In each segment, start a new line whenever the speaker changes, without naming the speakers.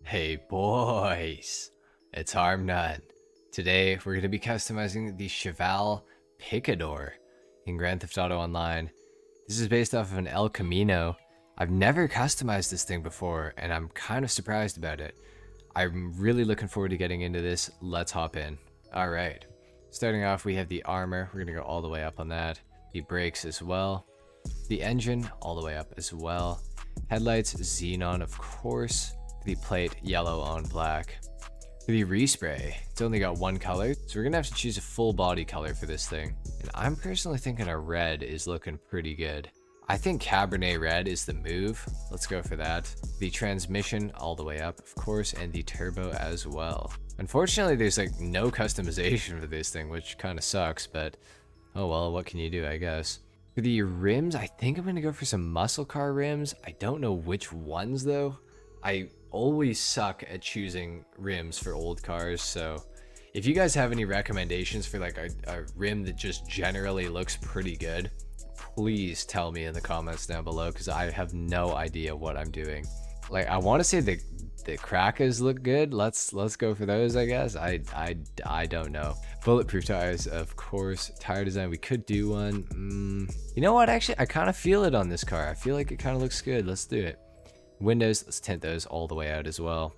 Hey boys, it's HarmNone. Today we're going to be customizing the Cheval Picador in Grand Theft Auto Online. This is based off of an El Camino. I've never customized this thing before and I'm kind of surprised about it. I'm really looking forward to getting into this. Let's hop in. Alright, starting off we have the armor. We're going to go all the way up on that. The brakes as well. The engine all the way up as well. Headlights, xenon of course. The plate yellow on black. The respray, it's only got one color, so we're gonna have to choose a full body color for this thing. And I'm personally thinking a red is looking pretty good. I think Cabernet red is the move. Let's go for that. The transmission all the way up, of course, and the turbo as well. Unfortunately, there's like no customization for this thing, which kind of sucks, but oh well, what can you do, I guess. For the rims, I think I'm gonna go for some muscle car rims. I don't know which ones though. I always suck at choosing rims for old cars, so if you guys have any recommendations for like a rim that just generally looks pretty good, please tell me in the comments down below, because I have no idea what I'm doing. Like, I want to say the crackers look good. Let's go for those, I guess. I don't know. Bulletproof tires, of course. Tire design, we could do one. You know what, actually I kind of feel it on this car. I feel like it kind of looks good. Let's do it. Windows, let's tint those all the way out as well.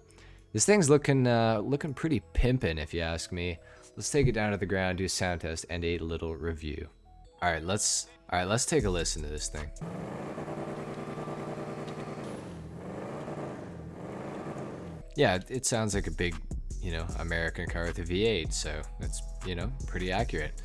This thing's looking pretty pimpin', if you ask me. Let's take it down to the ground, do a sound test and a little review. All right, let's take a listen to this thing. Yeah, it sounds like a big, American car with a V8, so that's, pretty accurate.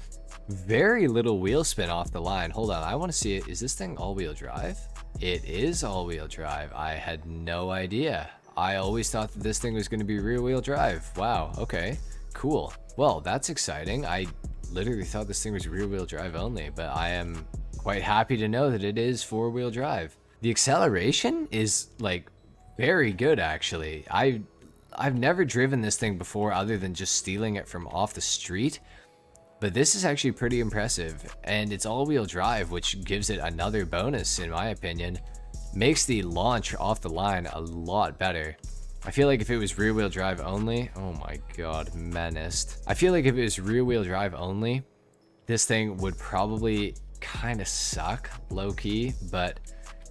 Very little wheel spin off the line. Hold on, I want to see it. Is this thing all-wheel drive? It is all-wheel drive. I had no idea. I always thought that this thing was going to be rear-wheel drive. Wow, okay, cool. Well, that's exciting. I literally thought this thing was rear-wheel drive only, but I am quite happy to know that it is four-wheel drive. The acceleration is like very good, actually. I've never driven this thing before other than just stealing it from off the street. But this is actually pretty impressive, and it's all-wheel drive, which gives it another bonus in my opinion. Makes the launch off the line a lot better. I feel like if it was rear-wheel drive only, oh my god, menaced. I feel like if it was rear-wheel drive only, this thing would probably kind of suck, low-key, but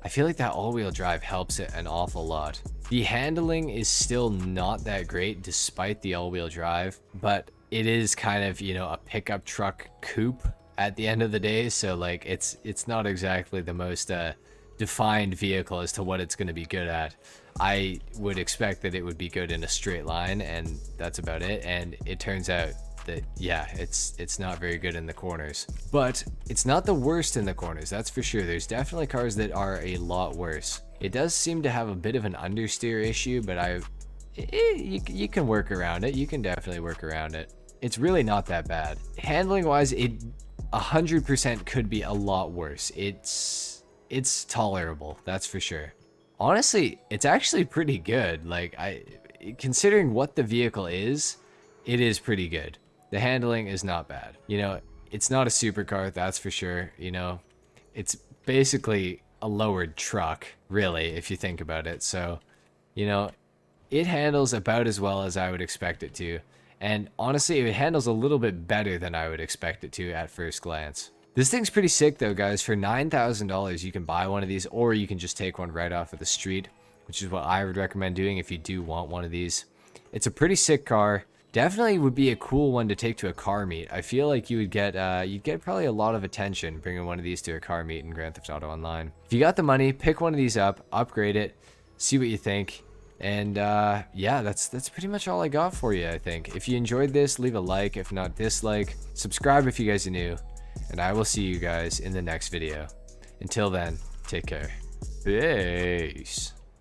I feel like that all-wheel drive helps it an awful lot. The handling is still not that great despite the all-wheel drive, but it is kind of, a pickup truck coupe at the end of the day, so like it's not exactly the most defined vehicle as to what it's going to be good at. I would expect that it would be good in a straight line, and that's about it. And it turns out that, yeah, it's not very good in the corners, but it's not the worst in the corners, that's for sure. There's definitely cars that are a lot worse. It does seem to have a bit of an understeer issue, but you can work around it. You can definitely work around it. It's really not that bad. Handling wise, it 100% could be a lot worse. It's tolerable, that's for sure. Honestly, it's actually pretty good. Like, considering what the vehicle is, it is pretty good. The handling is not bad. It's not a supercar, that's for sure. It's basically a lowered truck, really, if you think about it. So, it handles about as well as I would expect it to. And honestly, it handles a little bit better than I would expect it to at first glance. This thing's pretty sick though, guys. For $9,000, you can buy one of these, or you can just take one right off of the street, which is what I would recommend doing if you do want one of these. It's a pretty sick car. Definitely would be a cool one to take to a car meet. I feel like you'd get probably a lot of attention bringing one of these to a car meet in Grand Theft Auto Online. If you got the money, pick one of these up, upgrade it, see what you think. And yeah, that's pretty much all I got for you, I think. If you enjoyed this, leave a like. If not, dislike. Subscribe if you guys are new. And I will see you guys in the next video. Until then, take care. Peace.